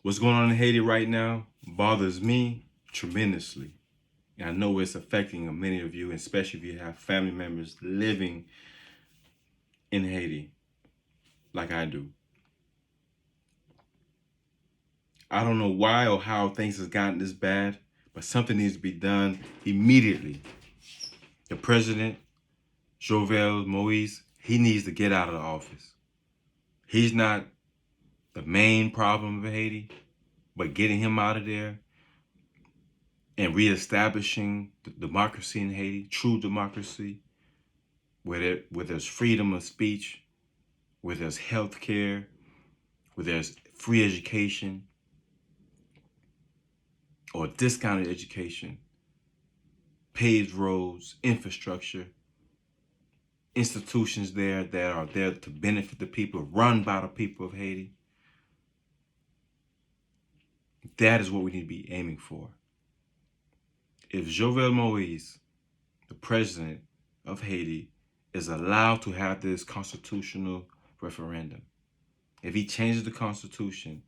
What's going on in Haiti right now bothers me tremendously. And I know it's affecting many of you, especially if you have family members living in Haiti, like I do. I don't know why or how things have gotten this bad, but something needs to be done immediately. The president, Jovenel Moise, he needs to get out of the office. He's not the main problem of Haiti, but getting him out of there and reestablishing the democracy in Haiti, true democracy, where there's freedom of speech, where there's health care, where there's free education or discounted education, paved roads, infrastructure, institutions there that are there to benefit the people, run by the people of Haiti. That is what we need to be aiming for. If Jovenel Moise, the president of Haiti, is allowed to have this constitutional referendum, if he changes the Constitution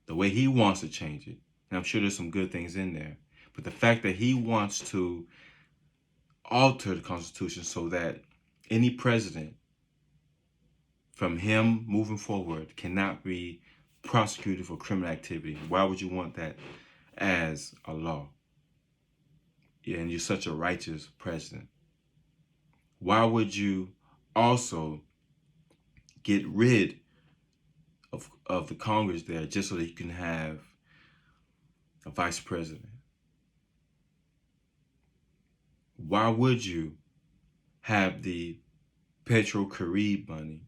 the way he wants to change it, and I'm sure there's some good things in there, but the fact that he wants to alter the Constitution so that any president from him moving forward cannot be prosecuted for criminal activity. Why would you want that as a law? Yeah, and you're such a righteous president. Why would you also get rid of the Congress there just so that you can have a vice president? Why would you have the Petro-Carib money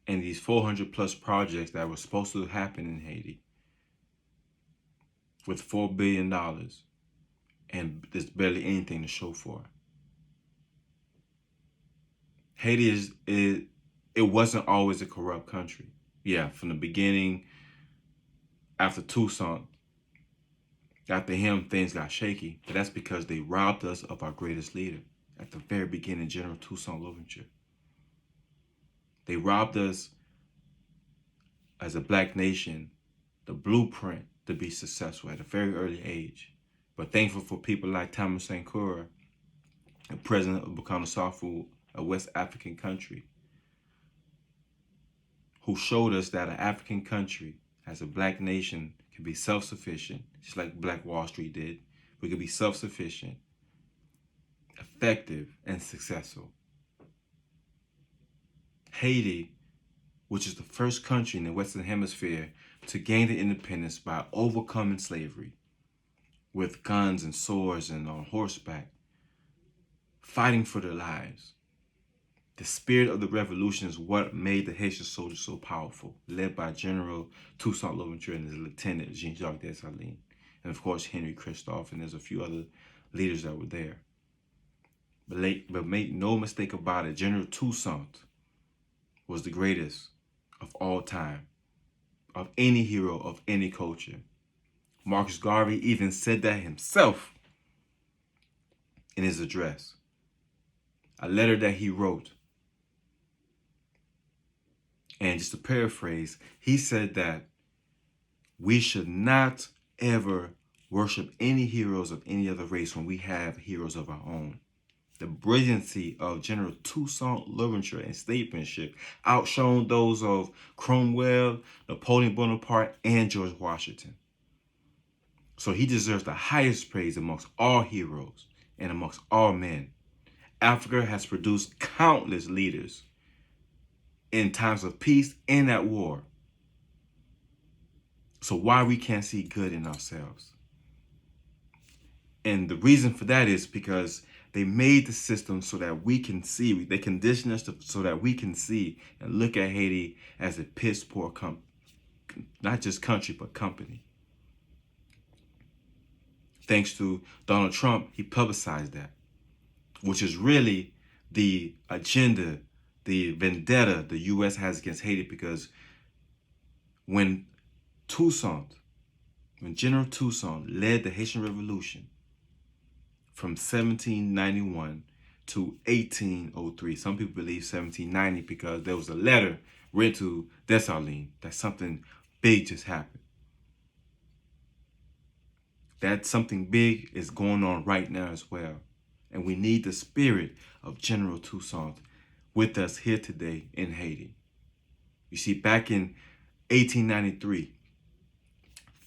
and these 400 plus projects that were supposed to happen in Haiti with $4 billion and there's barely anything to show for it? Haiti it wasn't always a corrupt country. Yeah, from the beginning, after Toussaint, after him, things got shaky. But that's because they robbed us of our greatest leader at the very beginning, General Toussaint Louverture. They robbed us as a black nation, the blueprint to be successful at a very early age. But thankful for people like Toussaint, the president of Burkina Faso, a West African country, who showed us that an African country, as a black nation, can be self-sufficient, just like Black Wall Street did. We could be self-sufficient, effective, and successful. Haiti, which is the first country in the Western Hemisphere to gain the independence by overcoming slavery with guns and swords and on horseback, fighting for their lives. The spirit of the revolution is what made the Haitian soldiers so powerful, led by General Toussaint Louverture and his lieutenant, Jean-Jacques Dessalines, and of course, Henry Christophe, and there's a few other leaders that were there. But make no mistake about it, General Toussaint was the greatest of all time, of any hero, of any culture. Marcus Garvey even said that himself in his address, a letter that he wrote. And just to paraphrase, he said that we should not ever worship any heroes of any other race when we have heroes of our own. The brilliancy of General Toussaint Louverture and statesmanship outshone those of Cromwell, Napoleon Bonaparte, and George Washington. So he deserves the highest praise amongst all heroes and amongst all men. Africa has produced countless leaders in times of peace and at war. So why we can't see good in ourselves? And the reason for that is because they made the system so that we can see. They condition us so that we can see and look at Haiti as a piss poor not just country, but company. Thanks to Donald Trump, he publicized that, which is really the agenda, the vendetta the U.S. has against Haiti, because when General Toussaint led the Haitian Revolution from 1791 to 1803, some people believe 1790 because there was a letter written to Dessalines that something big just happened. that something big is going on right now as well. And we need the spirit of General Toussaint with us here today in Haiti. You see, back in 1893,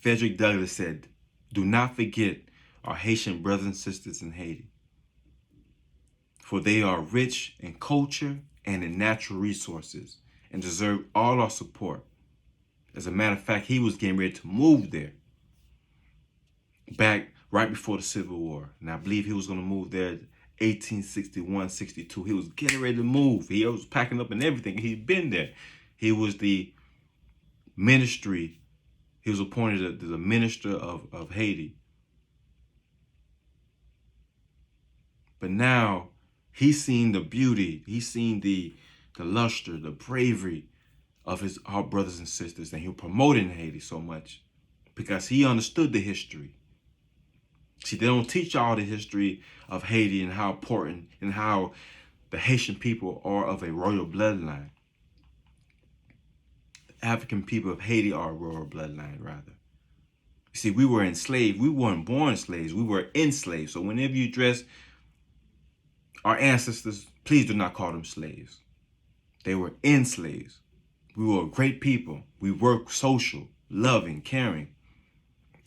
Frederick Douglass said, "Do not forget our Haitian brothers and sisters in Haiti, for they are rich in culture and in natural resources and deserve all our support." As a matter of fact, he was getting ready to move there back right before the Civil War. And I believe he was going to move there 1861, 62. He was getting ready to move. He was packing up and everything. He'd been there. He was the ministry. He was appointed as the minister of Haiti. But now he's seen the beauty. He's seen the luster, the bravery of our brothers and sisters. And he promoted Haiti so much because he understood the history. See, they don't teach all the history of Haiti and how important and how the Haitian people are of a royal bloodline. The African people of Haiti are a royal bloodline, rather. You see, we were enslaved. We weren't born slaves. We were enslaved. So whenever you address our ancestors, please do not call them slaves. They were enslaved. We were a great people. We were social, loving, caring.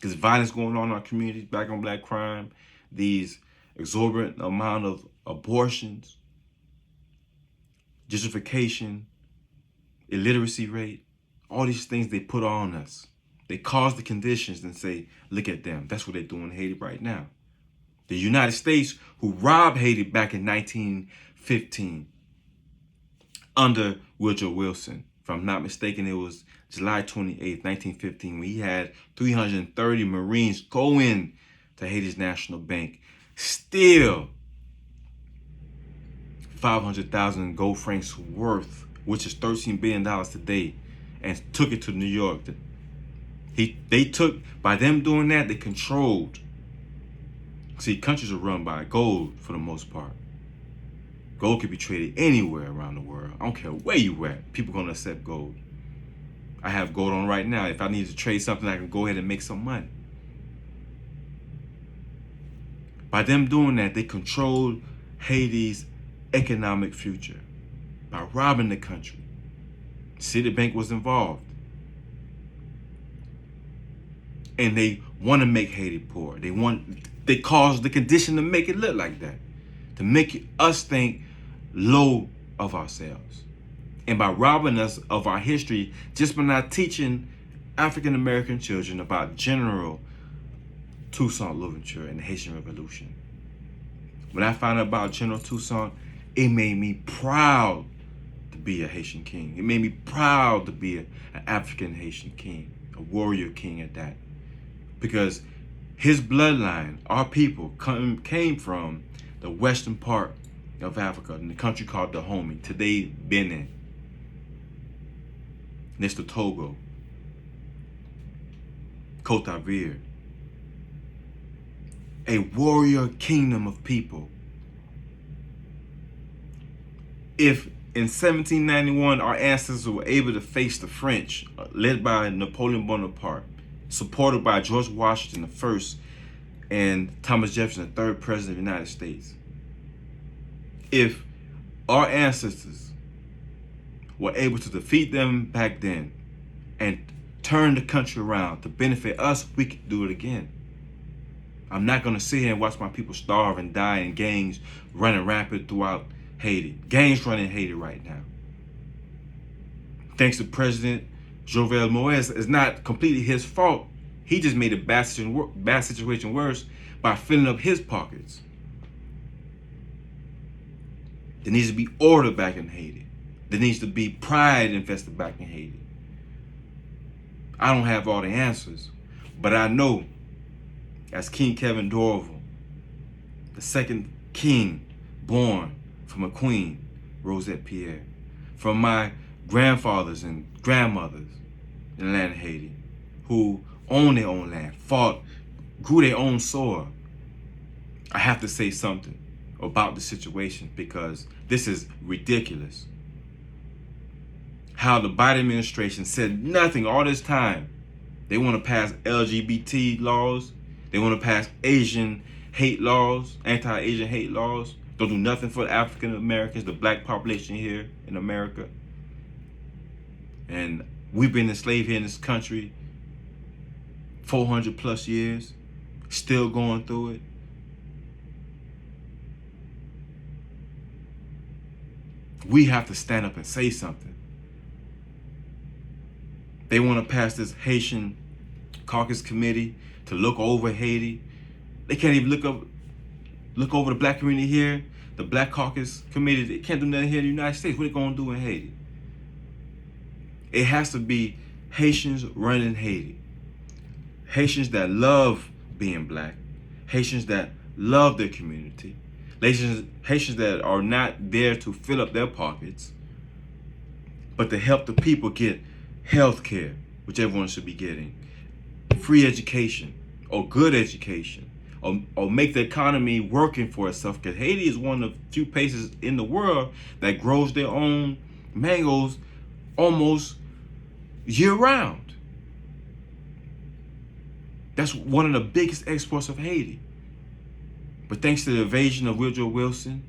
There's violence going on in our communities, black on black crime, these exorbitant amount of abortions, gentrification, illiteracy rate, all these things they put on us. They cause the conditions and say, look at them. That's what they're doing in Haiti right now. The United States, who robbed Haiti back in 1915 under Woodrow Wilson. If I'm not mistaken, it was July 28th, 1915, when he had 330 Marines go in to Haiti's National Bank, steal 500,000 gold francs worth, which is $13 billion today, and took it to New York. They took, by them doing that, they controlled. See, countries are run by gold for the most part. Gold can be traded anywhere around the world. I don't care where you at. People are going to accept gold. I have gold on right now. If I need to trade something, I can go ahead and make some money. By them doing that, they controlled Haiti's economic future by robbing the country. Citibank was involved. And they want to make Haiti poor. They caused the condition to make it look like that. To make us think low of ourselves. And by robbing us of our history, just by not teaching African-American children about General Toussaint Louverture and the Haitian Revolution. When I found out about General Toussaint, it made me proud to be a Haitian king. It made me proud to be an African-Haitian king, a warrior king at that. Because his bloodline, our people, came from the western part of Africa, in the country called Dahomey, today Benin, next to Togo, Cote d'Ivoire. A warrior kingdom of people. If in 1791 our ancestors were able to face the French, led by Napoleon Bonaparte, supported by George Washington I and Thomas Jefferson, the third president of the United States. If our ancestors were able to defeat them back then and turn the country around to benefit us, we could do it again. I'm not going to sit here and watch my people starve and die in gangs running rampant throughout Haiti. Gangs running Haiti right now. Thanks to President Jovenel Moïse, it's not completely his fault. He just made a bad situation worse by filling up his pockets. There needs to be order back in Haiti. There needs to be pride invested back in Haiti. I don't have all the answers, but I know as King Kevin Dorival, the second king born from a queen, Rosette Pierre, from my grandfathers and grandmothers in the land of Haiti, who owned their own land, fought, grew their own soil. I have to say something about the situation because this is ridiculous. How the Biden administration said nothing all this time. They want to pass LGBT laws. They want to pass Asian hate laws, anti-Asian hate laws. Don't do nothing for the African Americans, the black population here in America. And we've been enslaved here in this country 400 plus years, still going through it. We have to stand up and say something. They want to pass this Haitian Caucus Committee to look over Haiti. They can't even look over the black community here. The Black Caucus Committee, they can't do nothing here in the United States. What are they going to do in Haiti? It has to be Haitians running Haiti. Haitians that love being black. Haitians that love their community. Haitians that are not there to fill up their pockets, but to help the people get health care, which everyone should be getting, free education, or good education, or make the economy working for itself. Because Haiti is one of the few places in the world that grows their own mangoes almost year-round. That's one of the biggest exports of Haiti. But thanks to the invasion of Woodrow Wilson,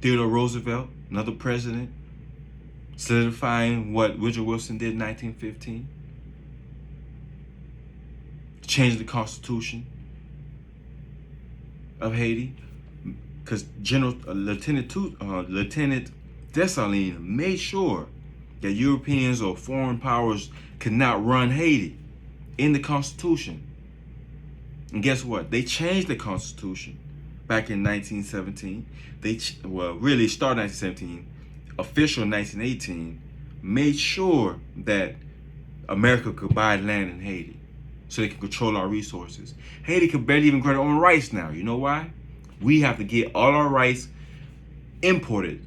Theodore Roosevelt, another president, solidifying what Woodrow Wilson did in 1915, changed the Constitution of Haiti, because Lieutenant Toussaint made sure that Europeans or foreign powers could not run Haiti in the Constitution. And guess what? They changed the Constitution back in 1917. Really started 1917, official 1918, made sure that America could buy land in Haiti so they could control our resources. Haiti could barely even grow their own rice now. You know why? We have to get all our rice imported.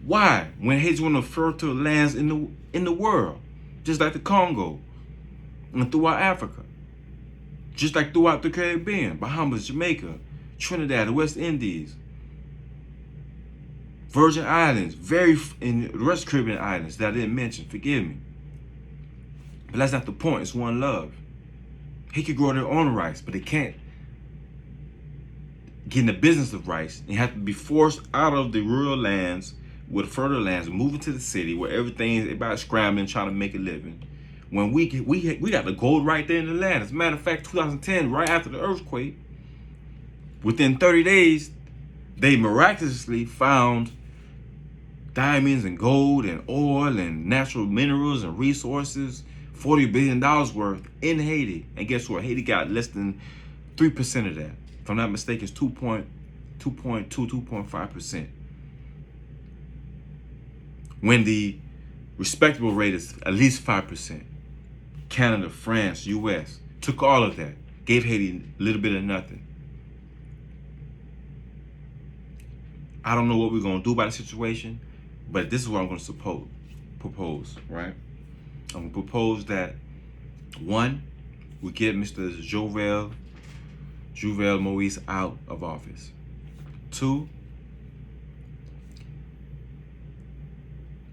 Why? When Haiti's one of the fertile lands in the world, just like the Congo and throughout Africa, just like throughout the Caribbean, Bahamas, Jamaica, Trinidad, the West Indies, Virgin Islands, in the rest of the Caribbean islands that I didn't mention, forgive me. But that's not the point, it's one love. He could grow their own rice, but they can't get in the business of rice. They have to be forced out of the rural lands with fertile lands, moving to the city where everybody's scrambling, trying to make a living. When we got the gold right there in the land. As a matter of fact, 2010, right after the earthquake, within 30 days, they miraculously found diamonds and gold and oil and natural minerals and resources, $40 billion worth in Haiti. And guess what? Haiti got less than 3% of that. If I'm not mistaken, it's 2.5%. When the respectable rate is at least 5%. Canada, France, US took all of that, gave Haiti a little bit of nothing. I don't know what we're going to do about the situation, but this is what I'm going to propose, right? I'm going to propose that, one, we get Mr. Jovenel Moïse out of office. Two,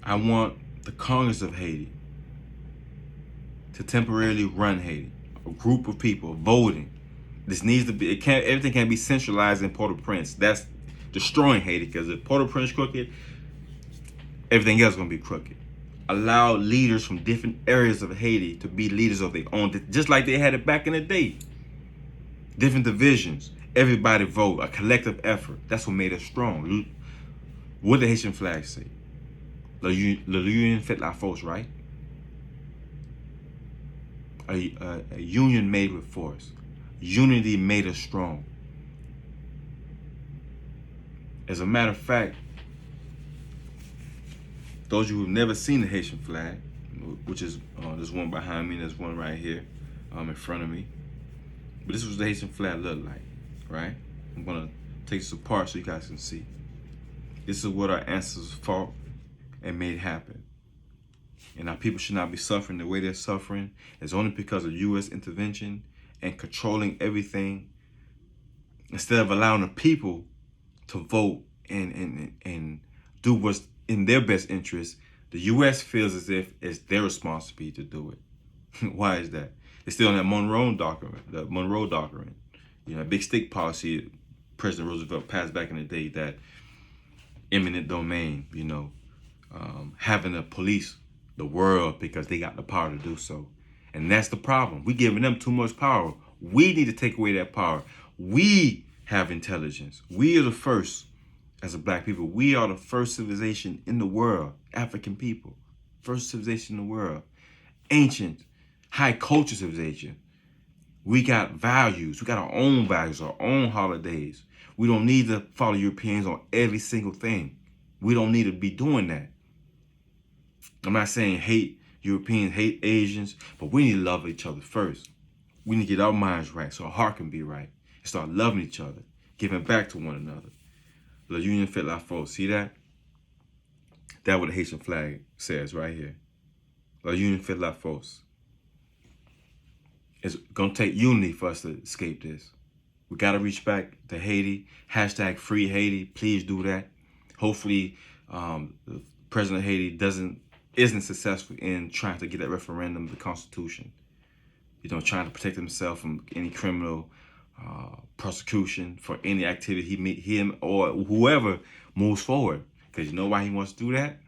I want the Congress of Haiti to temporarily run Haiti. A group of people voting. This needs to be, everything can't be centralized in Port-au-Prince. That's destroying Haiti, because if Port-au-Prince crooked, everything else is going to be crooked. Allow leaders from different areas of Haiti to be leaders of their own, just like they had it back in the day. Different divisions. Everybody vote, a collective effort. That's what made us strong. What did the Haitian flag say? L'union fait la force, right? A union made with force. Unity made us strong. As a matter of fact, those of you who've never seen the Haitian flag, which is there's one behind me, there's one right here in front of me. But this was the Haitian flag looked like, right? I'm gonna take this apart so you guys can see. This is what our ancestors fought and made happen. And our people should not be suffering the way they're suffering. It's only because of U.S. intervention and controlling everything, instead of allowing the people to vote and do what's in their best interest. The U.S. feels as if it's their responsibility to do it. Why is that? It's still in that Monroe Doctrine. You know, big stick policy President Roosevelt passed back in the day, that eminent domain, you know, having to police the world because they got the power to do so. And that's the problem. We're giving them too much power. We need to take away that power. We have intelligence. We are the first, as a black people, we are the first civilization in the world, African people. First civilization in the world. Ancient, high culture civilization. We got values. We got our own values, our own holidays. We don't need to follow Europeans on every single thing. We don't need to be doing that. I'm not saying hate Europeans, hate Asians, but we need to love each other first. We need to get our minds right so our heart can be right and start loving each other, giving back to one another. La Union fait la force. See that? That's what the Haitian flag says right here. La Union fait la force. It's going to take unity for us to escape this. We got to reach back to Haiti. Hashtag free Haiti. Please do that. Hopefully, the president of Haiti isn't successful in trying to get that referendum, the Constitution. You know, trying to protect himself from any criminal prosecution for any activity him or whoever moves forward. Because you know why he wants to do that?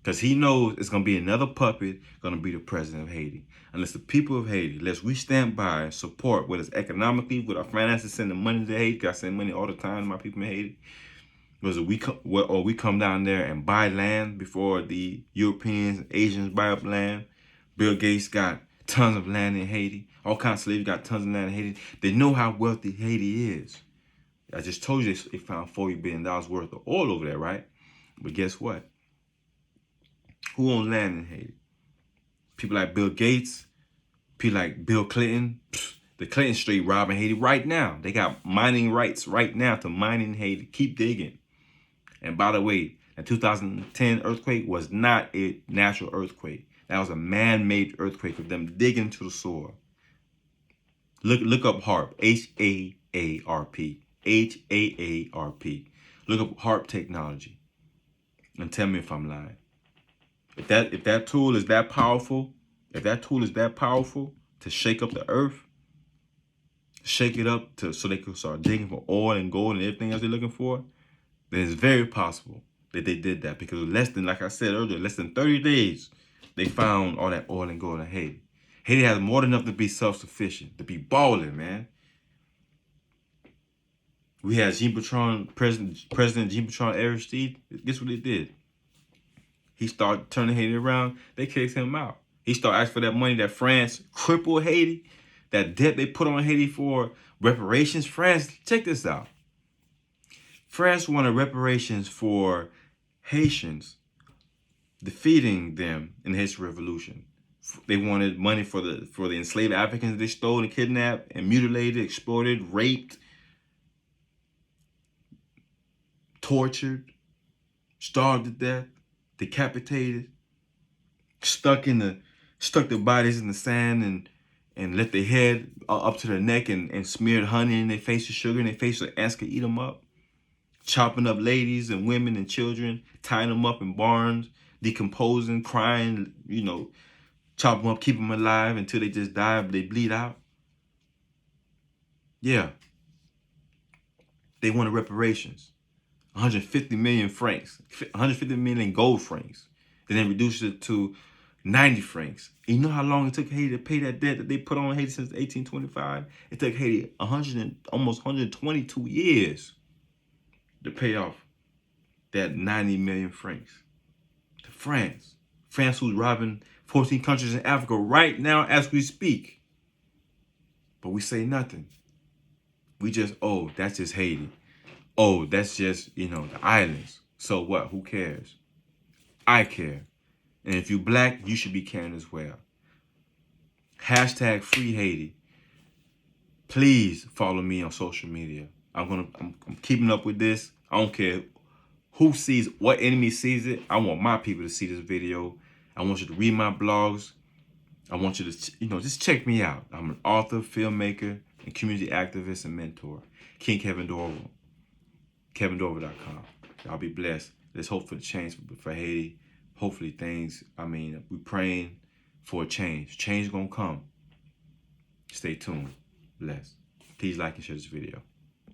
Because he knows it's going to be another puppet going to be the president of Haiti. Unless the people of Haiti, unless we stand by and support, whether it's economically, with our finances, sending money to Haiti, because I send money all the time to my people in Haiti. Whether we come down there and buy land before the Europeans, Asians buy up land. Bill Gates got tons of land in Haiti. All kinds of slaves got tons of land in Haiti. They know how wealthy Haiti is. I just told you they found $40 billion worth of oil over there, right? But guess what? Who owns land in Haiti? People like Bill Gates, people like Bill Clinton. The Clinton straight robbing Haiti right now. They got mining rights right now to mine in Haiti. Keep digging. And by the way, the 2010 earthquake was not a natural earthquake. That was a man-made earthquake of them digging into the soil. Look up HAARP. HAARP. HAARP. Look up HAARP technology. And tell me if I'm lying. If that tool is that powerful, to shake up the earth, shake it up so they can start digging for oil and gold and everything else they're looking for, then it's very possible that they did that, because like I said earlier, less than 30 days, they found all that oil and gold in Haiti. Haiti has more than enough to be self-sufficient, to be balling, man. We had President Jean-Bertrand Aristide. Guess what they did? He started turning Haiti around. They kicked him out. He started asking for that money that France crippled Haiti, that debt they put on Haiti for reparations. France, check this out. France wanted reparations for Haitians defeating them in the Haitian Revolution. They wanted money for the enslaved Africans they stole and kidnapped and mutilated, exploited, raped, tortured, starved to death, decapitated, stuck their bodies in the sand and let their head up to their neck and smeared honey in their face with sugar in their face so ants could eat them up. Chopping up ladies and women and children, tying them up in barns, decomposing, crying, chop them up, keep them alive until they just die, they bleed out. Yeah. They wanted reparations. 150 million francs, 150 million gold francs. Then they reduced it to 90 francs. And you know how long it took Haiti to pay that debt that they put on Haiti since 1825? It took Haiti almost 122 years to pay off that 90 million francs to France. France, who's robbing 14 countries in Africa right now as we speak. But we say nothing. We just, that's just Haiti. Oh, that's just, the islands. So what? Who cares? I care. And if you're black, you should be caring as well. Hashtag free Haiti. Please follow me on social media. I'm keeping up with this. I don't care who sees, what enemy sees it. I want my people to see this video. I want you to read my blogs. I want you to, just check me out. I'm an author, filmmaker, and community activist and mentor. King Kevin Dorival. KevinDorival.com. Y'all be blessed. Let's hope for the change for Haiti. hopefully things, we're praying for a change. Change gonna come. Stay tuned. Bless. Please like and share this video.